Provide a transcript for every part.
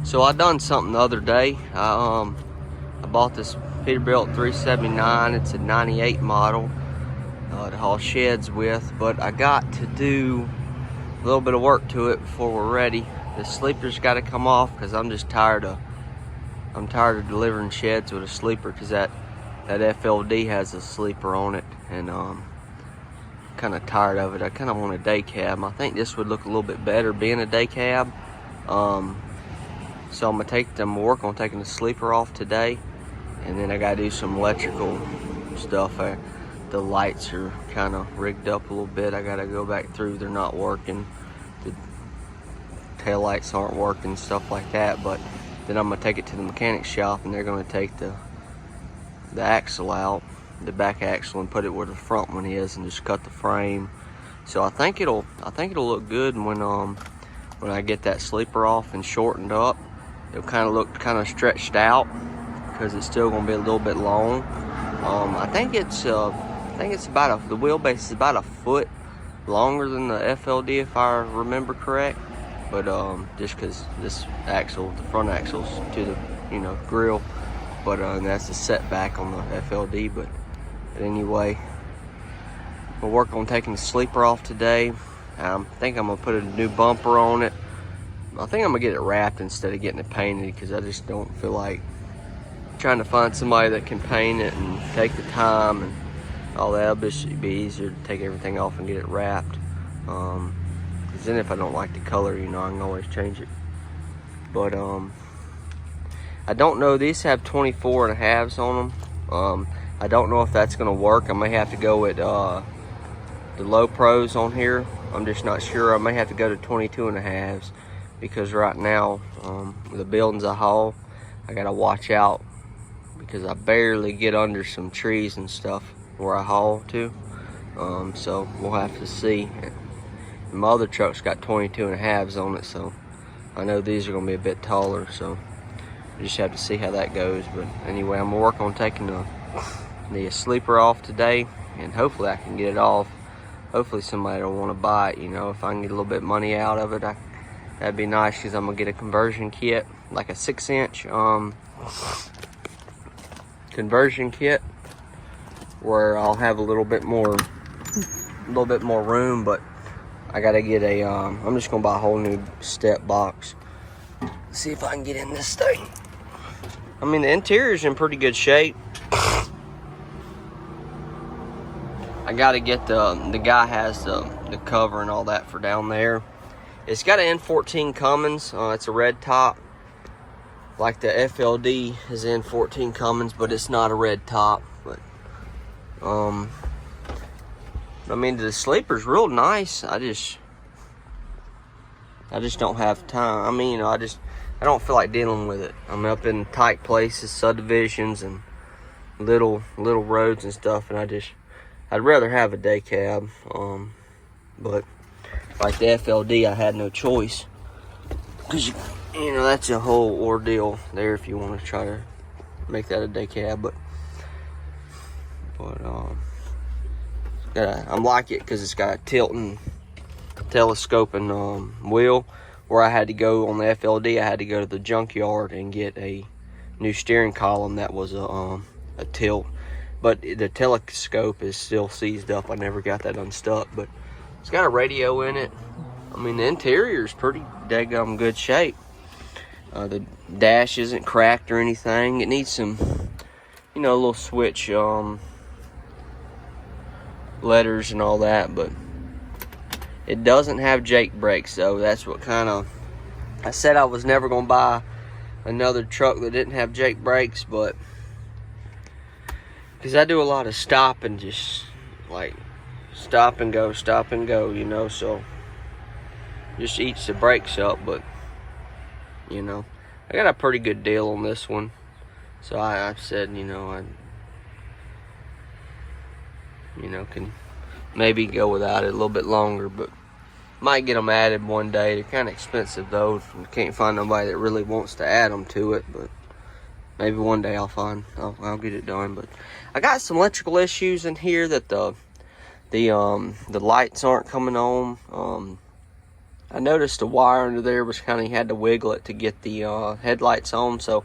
So I done something the other day. I bought this Peterbilt 379. It's a 98 model to haul sheds with, but I got to do a little bit of work to it before we're ready. The sleeper's got to come off because I'm tired of delivering sheds with a sleeper, because that FLD has a sleeper on it, and kind of tired of it. I kind of want a day cab. I think this would look a little bit better being a day cab. So I'm work on taking the sleeper off today, and then I gotta do some electrical stuff. The lights are kind of rigged up a little bit. I gotta go back through. They're not working. The tail lights aren't working, stuff like that. But then I'm gonna take it to the mechanic shop, and they're gonna take the axle out, the back axle, and put it where the front one is, and just cut the frame. So I think it'll look good when I get that sleeper off and shortened up. It'll kind of look stretched out because it's still gonna be a little bit long. I think it's about the wheelbase is about a foot longer than the FLD, if I remember correct. But just because this axle, the front axle's to the grill, but and that's the setback on the FLD. But anyway, we'll work on taking the sleeper off today. I think I'm gonna put a new bumper on it. I think I'm gonna get it wrapped instead of getting it painted, because I just don't feel like trying to find somebody that can paint it and take the time and all that. It'd be easier to take everything off and get it wrapped. Because then if I don't like the color, I can always change it. But I don't know. These have 24 and a halves on them. I don't know if that's gonna work. I may have to go with the low pros on here. I'm just not sure. I may have to go to 22 and a halves, because right now the buildings I haul, I gotta watch out because I barely get under some trees and stuff where I haul to. So we'll have to see. And my other truck's got 22 and a halves on it, so I know these are gonna be a bit taller, so we just have to see how that goes. But anyway, I'm gonna work on taking the sleeper off today, and hopefully I can get it off. Hopefully somebody will want to buy it. If I can get a little bit of money out of it, that'd be nice, because I'm gonna get a conversion kit, like a 6-inch conversion kit, where I'll have a little bit more room. But I gotta get I'm just gonna buy a whole new step box. See if I can get in this thing. I mean, the interior's in pretty good shape. I gotta get the guy has the cover and all that for down there. It's got an N14 Cummins. It's a red top, like the FLD is N14 Cummins, but it's not a red top. But I mean, the sleeper's real nice. I just don't have time. I mean, I don't feel like dealing with it. I'm up in tight places, subdivisions, and little roads and stuff, and I'd rather have a day cab. But like the FLD, I had no choice, because that's a whole ordeal there if you want to try to make that a day cab. But I like it because it's got a tilting, telescoping wheel. Where I had to go on the FLD, I had to go to the junkyard and get a new steering column that was a tilt. But the telescope is still seized up. I never got that unstuck. But it's got a radio in it. I mean, the interior is pretty daggum good shape. The dash isn't cracked or anything. It needs some, a little switch letters and all that. But it doesn't have Jake brakes, though. That's what I said I was never going to buy another truck that didn't have Jake brakes, but because I do a lot of stop and just like stop and go, so just eats the brakes up. But I got a pretty good deal on this one, so I said I can maybe go without it a little bit longer, but might get them added one day. They're kind of expensive though. Can't find nobody that really wants to add them to it, but maybe one day I'll get it done. But I got some electrical issues in here that the lights aren't coming on. I noticed the wire under there was kind of, you had to wiggle it to get the headlights on, so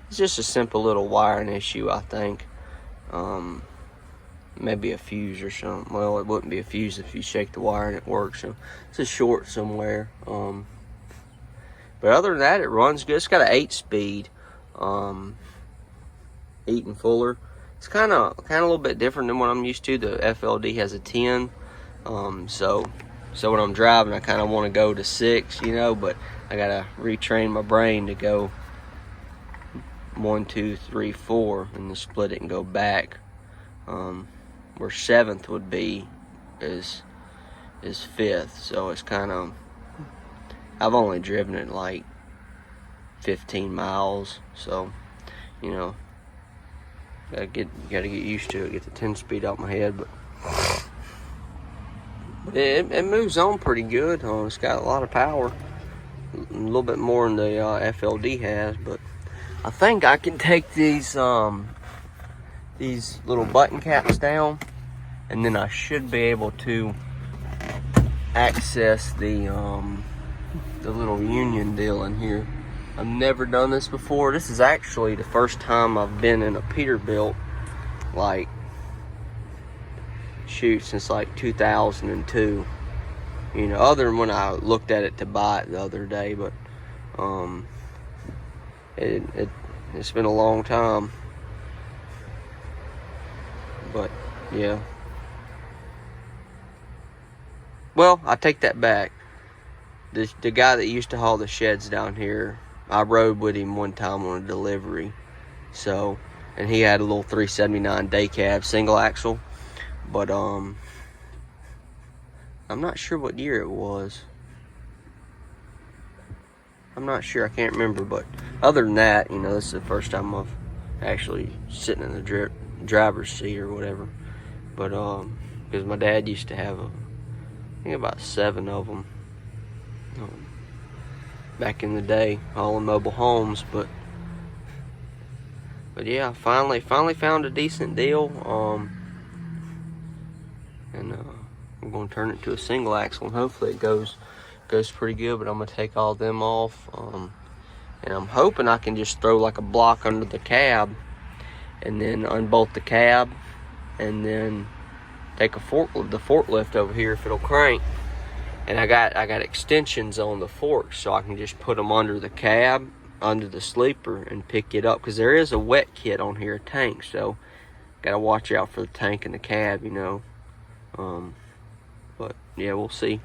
it's just a simple little wiring issue, I think. Maybe a fuse or something. Well, it wouldn't be a fuse if you shake the wire and it works, so it's a short somewhere. But other than that, it runs good. It's got an 8-speed, Eaton Fuller. It's kind of a little bit different than what I'm used to. The FLD has a 10, so when I'm driving, I kind of want to go to 6, you know, but I gotta retrain my brain to go 1, 2, 3, 4, and then split it and go back. Where 7th would be is 5th, so it's kind of, I've only driven it like 15 miles, so, you know, gotta get used to it, get the 10-speed out my head, but it moves on pretty good. It's got a lot of power, a little bit more than the FLD has, but I think I can take these little button caps down, and then I should be able to access the little union deal in here. I've never done this before. This is actually the first time I've been in a Peterbilt, like, shoot, since like 2002. You know, other than when I looked at it to buy it the other day, but it's been a long time. But yeah. Well, I take that back. The guy that used to haul the sheds down here, I rode with him one time on a delivery. So, and he had a little 379 day cab single axle, but I'm not sure what year it was. I'm not sure, I can't remember, but other than that, you know, this is the first time I've actually sitting in the driver's seat or whatever. But because my dad used to have I think about 7 of them back in the day, all in mobile homes. But yeah, finally found a decent deal. And I'm gonna turn it to a single axle, and hopefully it goes pretty good. But I'm gonna take all them off, and I'm hoping I can just throw like a block under the cab, and then unbolt the cab, and then take the forklift over here if it'll crank. And I got extensions on the forks, so I can just put them under the cab, under the sleeper, and pick it up, because there is a wet kit on here, a tank, so gotta watch out for the tank and the cab, you know. But yeah, we'll see.